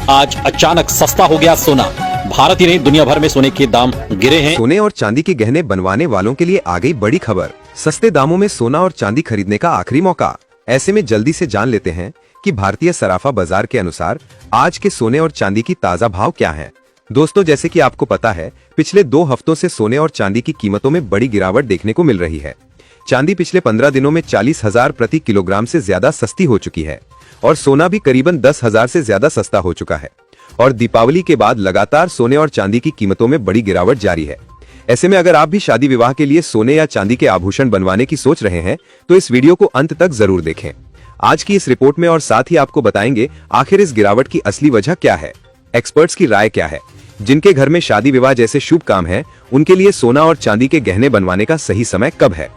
आज अचानक सस्ता हो गया सोना। भारत ही नहीं दुनिया भर में सोने के दाम गिरे हैं। सोने और चांदी के गहने बनवाने वालों के लिए आ गई बड़ी खबर। सस्ते दामों में सोना और चांदी खरीदने का आखिरी मौका। ऐसे में जल्दी से जान लेते हैं कि भारतीय सराफा बाजार के अनुसार आज के सोने और चांदी की ताजा भाव क्या है। दोस्तों, जैसे कि आपको पता है, पिछले 2 हफ्तों से सोने और चांदी की कीमतों में बड़ी गिरावट देखने को मिल रही है। चांदी पिछले 15 दिनों में 40,000 प्रति किलोग्राम से ज्यादा सस्ती हो चुकी है और सोना भी करीबन 10,000 से ज्यादा सस्ता हो चुका है। और दीपावली के बाद लगातार सोने और चांदी की कीमतों में बड़ी गिरावट जारी है। ऐसे में अगर आप भी शादी विवाह के लिए सोने या चांदी के आभूषण बनवाने की सोच रहे हैं तो इस वीडियो को अंत तक जरूर देखें। आज की इस रिपोर्ट में और साथ ही आपको बताएंगे आखिर इस गिरावट की असली वजह क्या है, एक्सपर्ट्स की राय क्या है, जिनके घर में शादी विवाह जैसे शुभ काम है उनके लिए सोना और चांदी के गहने बनवाने का सही समय कब है,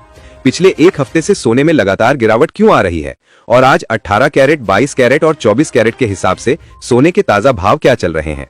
पिछले 1 हफ्ते से सोने में लगातार गिरावट क्यों आ रही है और आज 18 कैरेट, 22 कैरेट और 24 कैरेट के हिसाब से सोने के ताजा भाव क्या चल रहे हैं।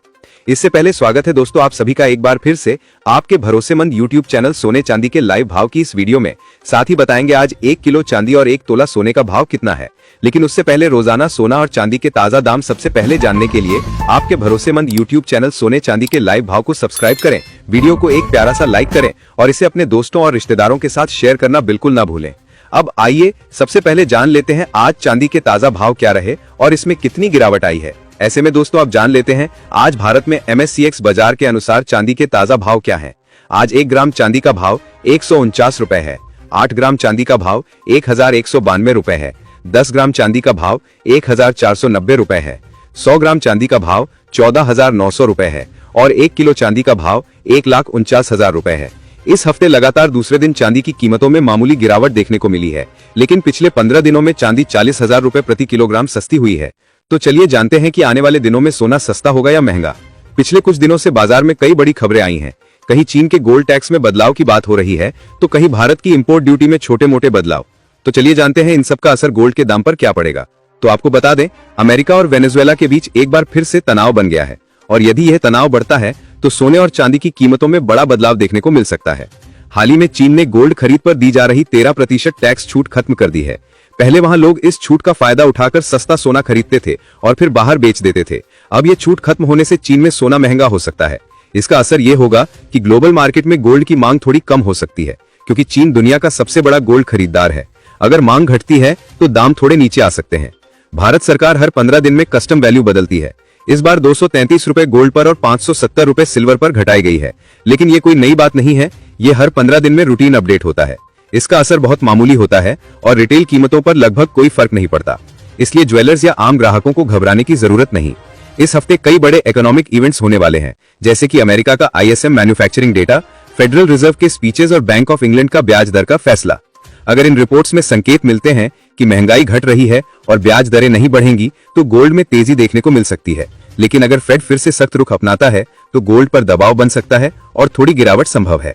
इससे पहले स्वागत है दोस्तों आप सभी का एक बार फिर से आपके भरोसेमंद YouTube चैनल सोने चांदी के लाइव भाव की इस वीडियो में। साथ ही बताएंगे आज 1 किलो चांदी और 1 तोला सोने का भाव कितना है। लेकिन उससे पहले रोजाना सोना और चांदी के ताजा दाम सबसे पहले जानने के लिए आपके भरोसेमंद YouTube चैनल सोने चांदी के लाइव भाव को सब्सक्राइब करें, वीडियो को एक प्यारा सा लाइक करें और इसे अपने दोस्तों और रिश्तेदारों के साथ शेयर करना बिल्कुल ना भूलें। अब आइए सबसे पहले जान लेते हैं आज चांदी के ताजा भाव क्या रहे और इसमें कितनी गिरावट आई है। ऐसे में दोस्तों आप जान लेते हैं आज भारत में MSCX बाजार के अनुसार चांदी के ताजा भाव क्या है। आज 1 ग्राम चांदी का भाव 149 रुपए है। 8 ग्राम चांदी का भाव 1192 रुपए है। 10 ग्राम चांदी का भाव 1490 रुपए है। 100 ग्राम चांदी का भाव 14,900 रुपए है और 1 किलो चांदी का भाव 1,49,000 रुपए है। इस हफ्ते लगातार दूसरे दिन चांदी की कीमतों में मामूली गिरावट देखने को मिली है, लेकिन पिछले 15 दिनों में चांदी 40,000 रुपए प्रति किलोग्राम सस्ती हुई है। तो चलिए जानते हैं कि आने वाले दिनों में सोना सस्ता होगा या महंगा। पिछले कुछ दिनों से बाजार में कई बड़ी खबरें आई हैं। कहीं चीन के गोल्ड टैक्स में बदलाव की बात हो रही है तो कहीं भारत की इंपोर्ट ड्यूटी में छोटे मोटे बदलाव। तो चलिए जानते हैं इन सब का असर गोल्ड के दाम पर क्या पड़ेगा। तो आपको बता दें, अमेरिका और वेनेजुएला के बीच एक बार फिर से तनाव बन गया है और यदि यह तनाव बढ़ता है तो सोने और चांदी की कीमतों में बड़ा बदलाव देखने को मिल सकता है। हाल ही में चीन ने गोल्ड खरीद पर दी जा रही 13% टैक्स छूट खत्म कर दी है। पहले वहां लोग इस छूट का फायदा उठाकर सस्ता सोना खरीदते थे और फिर बाहर बेच देते थे। अब ये छूट खत्म होने से चीन में सोना महंगा हो सकता है। इसका असर ये होगा कि ग्लोबल मार्केट में गोल्ड की मांग थोड़ी कम हो सकती है, क्योंकि चीन दुनिया का सबसे बड़ा गोल्ड खरीदार है। अगर मांग घटती है तो दाम थोड़े नीचे आ सकते हैं। भारत सरकार हर 15 दिन में कस्टम वैल्यू बदलती है। इस बार 233 रुपए गोल्ड पर और 570 रुपए सिल्वर पर घटाई गई है। लेकिन ये कोई नई बात नहीं है, ये हर 15 दिन में रूटीन अपडेट होता है। इसका असर बहुत मामूली होता है और रिटेल कीमतों पर लगभग कोई फर्क नहीं पड़ता। इसलिए ज्वेलर्स या आम ग्राहकों को घबराने की जरूरत नहीं। इस हफ्ते कई बड़े इकोनॉमिक इवेंट्स होने वाले हैं, जैसे कि अमेरिका का ISM manufacturing data, federal reserve के स्पीचेस और बैंक ऑफ इंग्लैंड का ब्याज दर का फैसला। अगर इन रिपोर्ट्स में संकेत मिलते हैं कि महंगाई घट रही है और ब्याज दरें नहीं बढ़ेंगी तो गोल्ड में तेजी देखने को मिल सकती है। लेकिन अगर फेड फिर से सख्त रुख अपनाता है तो गोल्ड पर दबाव बन सकता है और थोड़ी गिरावट संभव है।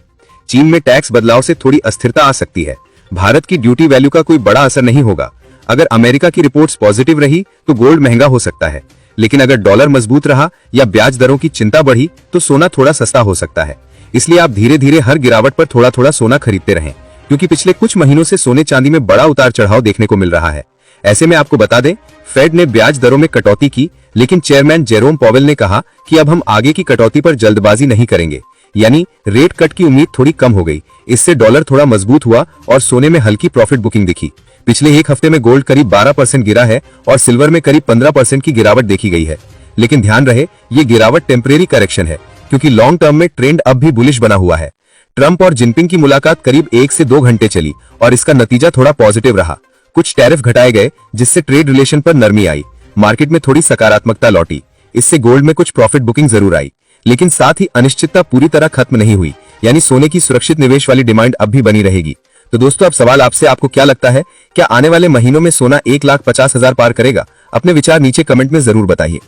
चीन में टैक्स बदलाव से थोड़ी अस्थिरता आ सकती है। भारत की ड्यूटी वैल्यू का कोई बड़ा असर नहीं होगा। अगर अमेरिका की रिपोर्ट्स पॉजिटिव रही तो गोल्ड महंगा हो सकता है, लेकिन अगर डॉलर मजबूत रहा या ब्याज दरों की चिंता बढ़ी तो सोना थोड़ा सस्ता हो सकता है। इसलिए आप धीरे धीरे हर गिरावट पर थोड़ा थोड़ा सोना खरीदते रहें, क्योंकि पिछले कुछ महीनों से सोने चांदी में बड़ा उतार चढ़ाव देखने को मिल रहा है। ऐसे में आपको बता दें, फेड ने ब्याज दरों में कटौती की, लेकिन चेयरमैन जेरोम पॉवेल ने कहा कि अब हम आगे की कटौती पर जल्दबाजी नहीं करेंगे। यानी रेट कट की उम्मीद थोड़ी कम हो गई। इससे डॉलर थोड़ा मजबूत हुआ और सोने में हल्की प्रॉफिट बुकिंग दिखी। पिछले 1 हफ्ते में गोल्ड करीब 12% गिरा है और सिल्वर में करीब 15% की गिरावट देखी गई है। लेकिन ध्यान रहे, ये गिरावट टेम्परेरी करेक्शन है, क्योंकि लॉन्ग टर्म में ट्रेंड अब भी बुलिश बना हुआ है। ट्रंप और जिनपिंग की मुलाकात करीब 1 से 2 घंटे चली और इसका नतीजा थोड़ा पॉजिटिव रहा। कुछ टैरिफ घटाए गए, जिससे ट्रेड रिलेशन पर नरमी आई। मार्केट में थोड़ी सकारात्मकता लौटी। इससे गोल्ड में कुछ प्रॉफिट बुकिंग जरूर आई, लेकिन साथ ही अनिश्चितता पूरी तरह खत्म नहीं हुई। यानी सोने की सुरक्षित निवेश वाली डिमांड अब भी बनी रहेगी। तो दोस्तों, अब सवाल आपसे, आपको क्या लगता है, क्या आने वाले महीनों में सोना 1,50,000 पार करेगा? अपने विचार नीचे कमेंट में जरूर बताइए।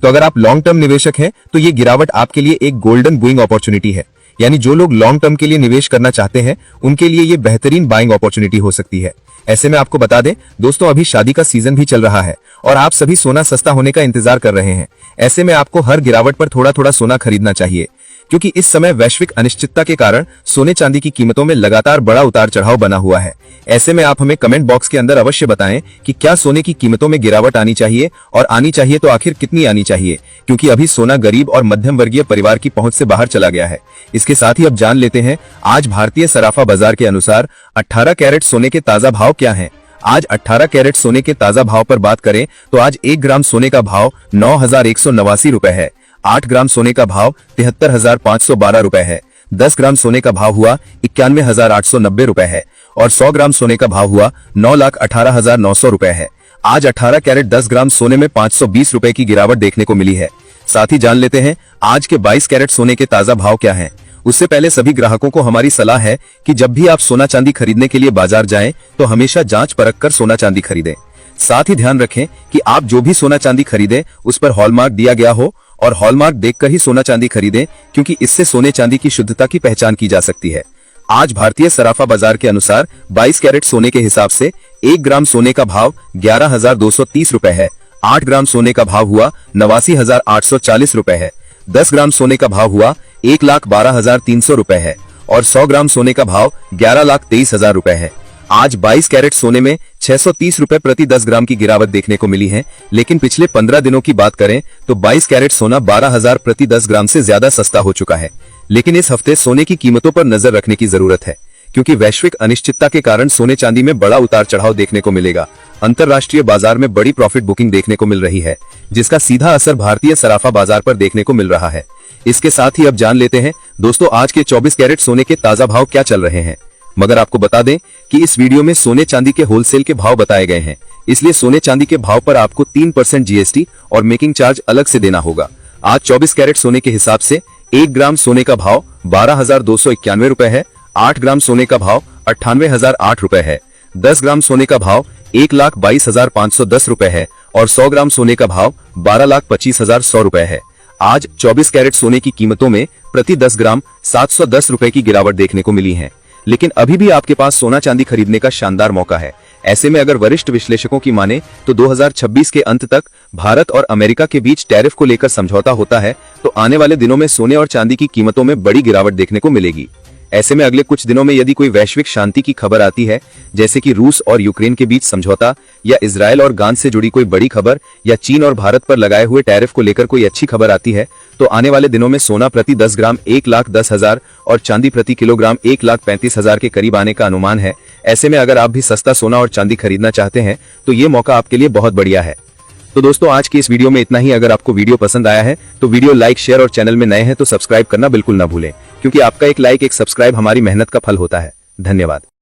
तो अगर आप लॉन्ग टर्म निवेशक हैं तो ये गिरावट आपके लिए एक गोल्डन बुइंग अपॉर्चुनिटी है। यानी जो लोग लॉन्ग टर्म के लिए निवेश करना चाहते हैं उनके लिए ये बेहतरीन बाइंग अपॉर्चुनिटी हो सकती है। ऐसे में आपको बता दें दोस्तों, अभी शादी का सीजन भी चल रहा है और आप सभी सोना सस्ता होने का इंतजार कर रहे हैं। ऐसे में आपको हर गिरावट पर थोड़ा थोड़ा सोना खरीदना चाहिए। क्योंकि इस समय वैश्विक अनिश्चितता के कारण सोने चांदी की कीमतों में लगातार बड़ा उतार चढ़ाव बना हुआ है। ऐसे में आप हमें कमेंट बॉक्स के अंदर अवश्य बताएं कि क्या सोने की कीमतों में गिरावट आनी चाहिए, और आनी चाहिए तो आखिर कितनी आनी चाहिए, क्योंकि अभी सोना गरीब और मध्यम वर्गीय परिवार की पहुंच से बाहर चला गया है। इसके साथ ही अब जान लेते हैं आज भारतीय सराफा बाजार के अनुसार 18 कैरेट सोने के ताजा भाव क्या हैं। आज 18 कैरेट सोने के ताजा भाव पर बात करें तो आज 1 ग्राम सोने का भाव 9,189 रुपए है। 8 ग्राम सोने का भाव 73,512 रुपए है। 10 ग्राम सोने का भाव हुआ 91,890 रुपए है और 100 ग्राम सोने का भाव हुआ 9,18,900 रुपए है। आज 18 कैरेट 10 ग्राम सोने में 520 रुपए की गिरावट देखने को मिली है। साथ ही जान लेते हैं आज के 22 कैरेट सोने के ताजा भाव क्या हैं। उससे पहले सभी ग्राहकों को हमारी सलाह है कि जब भी आप सोना चांदी खरीदने के लिए बाजार जाएं तो हमेशा जांच परख कर सोना चांदी खरीदें। साथ ही ध्यान रखें कि आप जो भी सोना चांदी खरीदें उस पर हॉलमार्क दिया गया हो और हॉलमार्क देखकर ही सोना चांदी खरीदें, क्योंकि इससे सोने चांदी की शुद्धता की पहचान की जा सकती है। आज भारतीय सराफा बाजार के अनुसार 22 कैरेट सोने के हिसाब से 1 ग्राम सोने का भाव 11,230 रुपए है। 8 ग्राम सोने का भाव हुआ 89,840 रुपए है। 10 ग्राम सोने का भाव हुआ 1,12,300 रुपए है और 100 ग्राम सोने का भाव 11,23,000 रुपए है। आज 22 कैरेट सोने में 630 रुपए प्रति 10 ग्राम की गिरावट देखने को मिली है, लेकिन पिछले 15 दिनों की बात करें तो 22 कैरेट सोना 12,000 प्रति 10 ग्राम से ज्यादा सस्ता हो चुका है। लेकिन इस हफ्ते सोने की कीमतों पर नजर रखने की जरूरत है, क्योंकि वैश्विक अनिश्चितता के कारण सोने चांदी में बड़ा उतार चढ़ाव देखने को मिलेगा। अंतरराष्ट्रीय बाजार में बड़ी प्रॉफिट बुकिंग देखने को मिल रही है, जिसका सीधा असर भारतीय सराफा बाजार पर देखने को मिल रहा है। इसके साथ ही अब जान लेते हैं दोस्तों आज के 24 कैरेट सोने के ताजा भाव क्या चल रहे हैं। मगर आपको बता दें कि इस वीडियो में सोने चांदी के होलसेल के भाव बताए गए हैं, इसलिए सोने चांदी के भाव पर आपको 3% जीएसटी और मेकिंग चार्ज अलग से देना होगा। आज 24 कैरेट सोने के हिसाब से 1 ग्राम सोने का भाव 12,291 रुपए है। 8 ग्राम सोने का भाव 98,008 रुपए है। 10 ग्राम सोने का भाव 1,22,510 रुपए है और 100 ग्राम सोने का भाव 12,25,100 रुपए है। आज 24 कैरेट सोने की कीमतों में प्रति 10 ग्राम 710 रुपए की गिरावट देखने को मिली है। लेकिन अभी भी आपके पास सोना चांदी खरीदने का शानदार मौका है। ऐसे में अगर वरिष्ठ विश्लेषकों की माने तो 2026 के अंत तक भारत और अमेरिका के बीच टैरिफ को लेकर समझौता होता है, तो आने वाले दिनों में सोने और चांदी की कीमतों में बड़ी गिरावट देखने को मिलेगी। ऐसे में अगले कुछ दिनों में यदि कोई वैश्विक शांति की खबर आती है, जैसे कि रूस और यूक्रेन के बीच समझौता, या इजरायल और गान से जुड़ी कोई बड़ी खबर, या चीन और भारत पर लगाए हुए टैरिफ को लेकर कोई अच्छी खबर आती है, तो आने वाले दिनों में सोना प्रति 10 ग्राम 1,10,000 और चांदी प्रति किलोग्राम 1,35,000 के करीब आने का अनुमान है। ऐसे में अगर आप भी सस्ता सोना और चांदी खरीदना चाहते हैं तो ये मौका आपके लिए बहुत बढ़िया है। तो दोस्तों आज की इस वीडियो में इतना ही। अगर आपको वीडियो पसंद आया है तो वीडियो लाइक, शेयर और चैनल में नए हैं तो सब्सक्राइब करना बिल्कुल ना भूलें, क्योंकि आपका एक लाइक, एक सब्सक्राइब हमारी मेहनत का फल होता है। धन्यवाद।